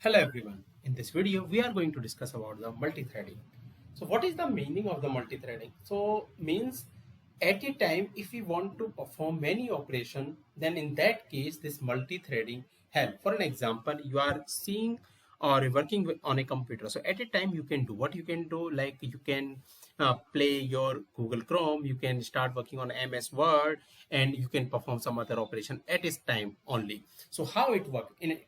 Hello everyone. In this video, we are going to discuss about the multi-threading. So what is the meaning of the multi-threading? So means at a time, if we want to perform many operation, then in that case, this multi-threading help. For an example, you are seeing or working on a computer. So at a time you can do what you can do, like you can play your Google Chrome, you can start working on MS Word, and you can perform some other operation at this time only. So how it work in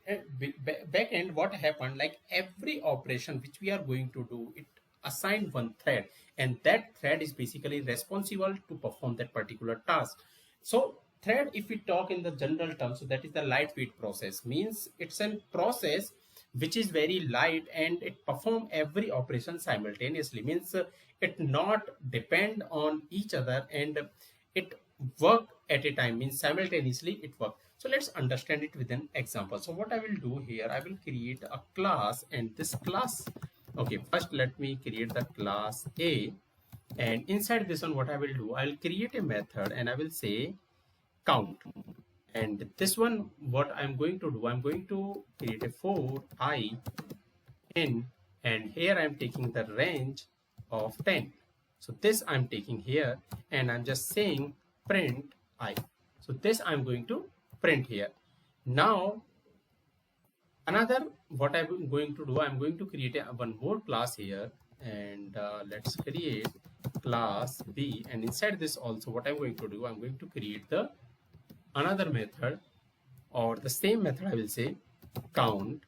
back end, what happened, like every operation which we are going to do, it assign one thread, and that thread is basically responsible to perform that particular task. So thread, if we talk in the general terms, so that is the lightweight process, means it's a process which is very light and it perform every operation simultaneously, means it not depend on each other, and it work at a time, means simultaneously it work. So let's understand it with an example. So what I will do here, I will create a class, and this class, okay, first let me create the class A, and inside this one what I will do, I will create a method and I will say count. And this one, what I'm going to do, I'm going to create a for I in, and here I'm taking the range of 10. So this I'm taking here, and I'm just saying print I. So this I'm going to print here. Now another, what I'm going to do, I'm going to create one more class here, and let's create class B, and inside this also what I'm going to do, I'm going to create the another method, or the same method, I will say count,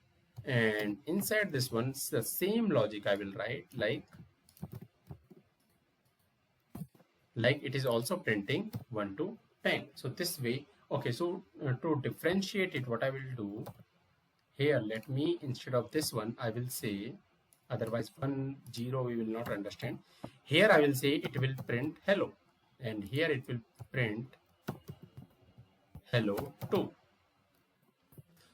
and inside this one the same logic I will write, like it is also printing 1 to 10. So this way, okay. So to differentiate it, what I will do here, let me, instead of this one I will say, otherwise 1 0 we will not understand. Here I will say it will print hello, and here it will print hello too.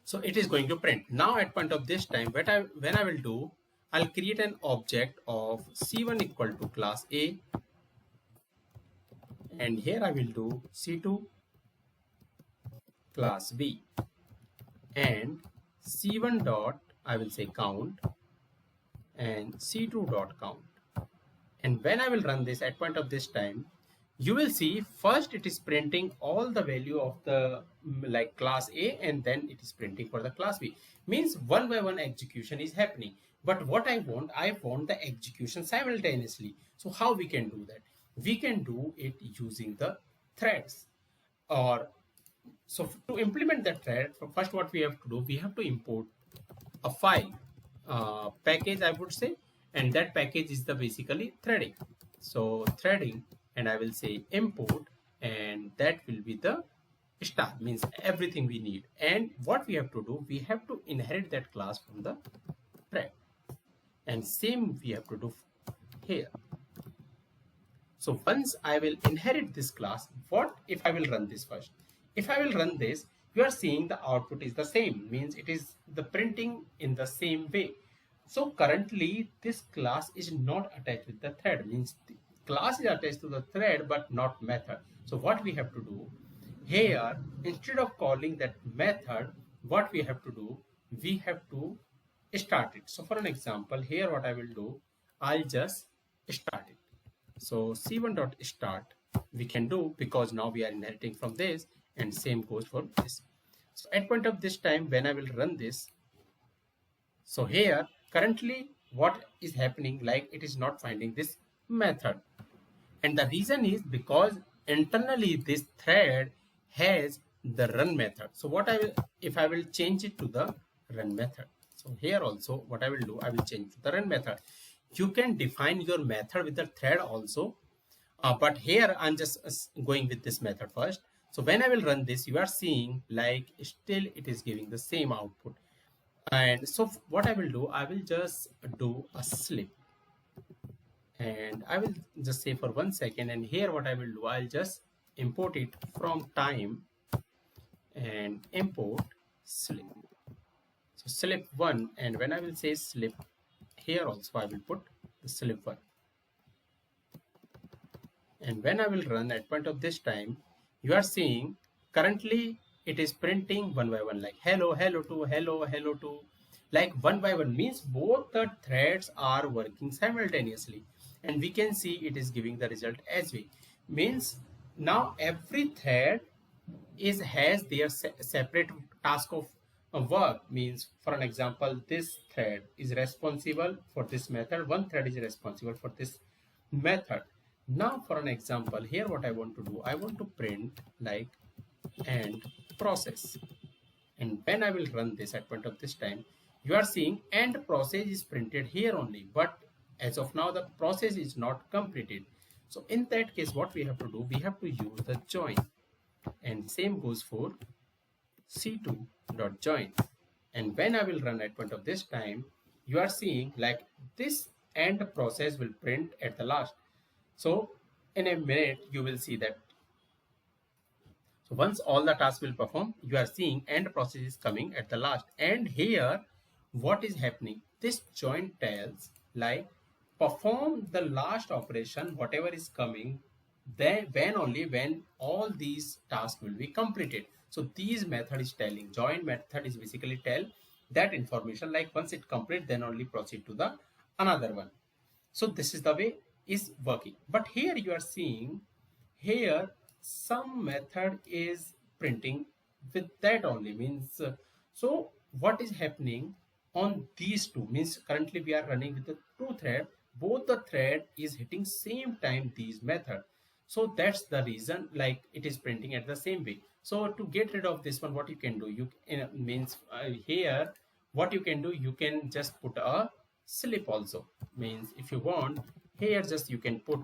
So it is going to print. Now at point of this time, when I will do, I'll create an object of C1 equal to class A, and here I will do C2 class B, and C1 dot, I will say count, and C2 dot count. And when I will run this at point of this time, you will see first it is printing all the value of the like class A, and then it is printing for the class B, means one by one execution is happening. But what I want the execution simultaneously. So how we can do that? We can do it using the threads. Or so to implement that thread, first what we have to do, we have to import a file package, I would say, and that package is the basically threading. So threading, and I will say import, and that will be the star, means everything we need. And what we have to do, we have to inherit that class from the thread, and same we have to do here. So once I will inherit this class, what if I will run this first? If I will run this, you are seeing the output is the same, means it is the printing in the same way. So currently this class is not attached with the thread, means the class is attached to the thread but not method. So what we have to do here, instead of calling that method, what we have to do, we have to start it. So for an example, here what I will do, I'll just start it. So C1 dot start we can do, because now we are inheriting from this, and same goes for this. So at point of this time, when I will run this, so here currently what is happening, like it is not finding this method, and the reason is because internally this thread has the run method. So what I will, if I will change it to the run method, so here also what I will do, I will change to the run method. You can define your method with the thread also, but here I'm just going with this method first. So when I will run this, you are seeing like still it is giving the same output. And so what I will do, I will just do a slip, and I will just say for 1 second, and here what I will do, I'll just import it from time and import slip. So slip 1, and when I will say slip, here also I will put the slip 1. And when I will run at point of this time, you are seeing currently it is printing one by one, like hello, hello to, hello, hello to. like one by one, means both the threads are working simultaneously, and we can see it is giving the result as we means now every thread has their separate task of work. Means for an example, this thread is responsible for this method, one thread is responsible for this method. Now for an example here, what I want to do, I want to print like end process, and when I will run this at point of this time, you are seeing end process is printed here only, but as of now the process is not completed. So in that case, what we have to do, we have to use the join, and same goes for c2.join. And when I will run at point of this time, you are seeing like this end process will print at the last. So in a minute you will see that. So once all the tasks will perform, you are seeing end process is coming at the last. And here what is happening, this join tells like perform the last operation whatever is coming, then when all these tasks will be completed. So these method is telling, join method is basically tell that information, like once it complete then only proceed to the another one. So this is the way is working. But here you are seeing here some method is printing with that only, means so what is happening on these two, means currently we are running with the two thread, both the thread is hitting same time these method. So that's the reason like it is printing at the same way. So to get rid of this one, what you can do, you means here what you can do, you can just put a slip also. Means if you want here, just you can put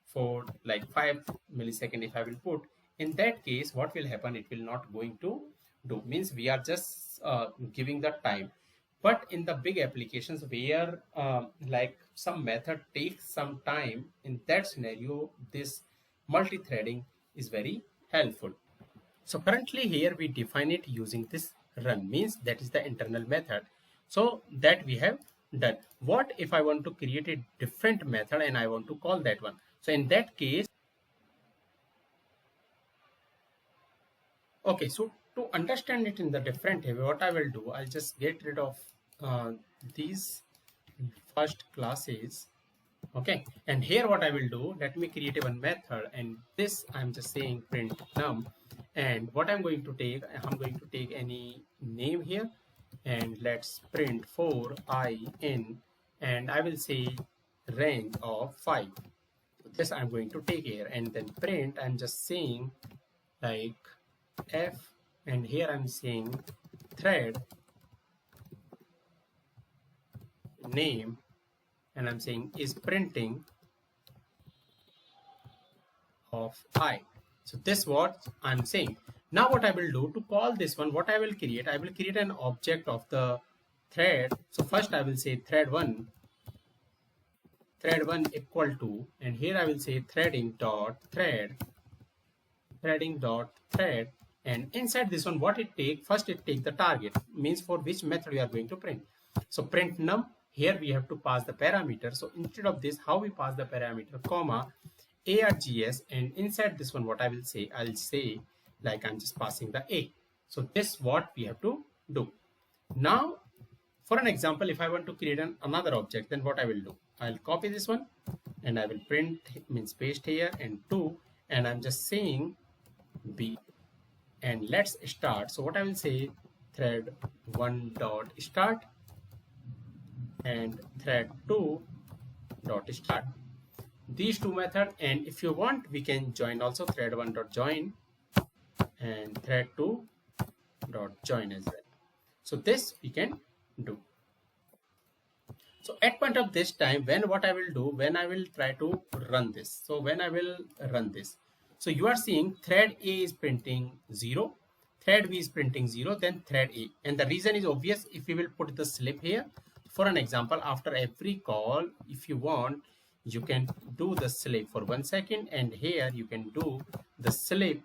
for like 5 millisecond. If I will put, in that case what will happen, it will not going to do, means we are just giving the time. But in the big applications where like some method takes some time, in that scenario this multi-threading is very helpful. So currently here we define it using this run, means that is the internal method. So that we have done. What if I want to create a different method and I want to call that one? So in that case, okay, so to understand it in the different way, what I will do, I'll just get rid of these first classes. Okay, and here what I will do, let me create one method, and this I'm just saying print num, and what I'm going to take, I'm going to take any name here, and let's print for I in, and I will say range of 5. This I'm going to take here, and then print, I'm just saying like f, and here I'm saying thread name, and I'm saying is printing of I. So this what I'm saying. Now what I will do to call this one, what I will create an object of the thread. So first I will say thread1 equal to, and here I will say threading dot thread, and inside this one what it take, first it take the target, means for which method we are going to print. So print num, here we have to pass the parameter. So instead of this, how we pass the parameter, comma args, and inside this one what I will say, I'll say like I'm just passing the a. So this what we have to do. Now for an example, if I want to create another object, then what I will do, I'll copy this one and I will print, means paste here, and 2, and I'm just saying b, and let's start. So what I will say, thread 1 dot start and thread 2 dot start, these two methods. And if you want, we can join also, thread 1 dot join and thread 2 dot join as well. So this we can do. So at point of this time, when what I will do, when I will try to run this, so when I will run this, so you are seeing thread A is printing 0, thread B is printing 0, then thread A. And the reason is obvious. If you will put the slip here, for an example, after every call, if you want, you can do the slip for 1 second, and here you can do the slip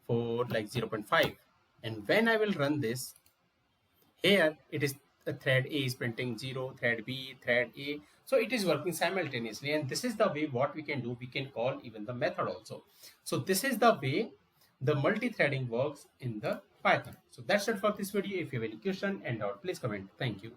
for like 0.5. And when I will run this, here it is thread A is printing 0, thread B, thread A. So it is working simultaneously, and this is the way what we can do. We can call even the method also. So this is the way the multi-threading works in the Python. So that's it for this video. If you have any question and doubt, please comment. Thank you.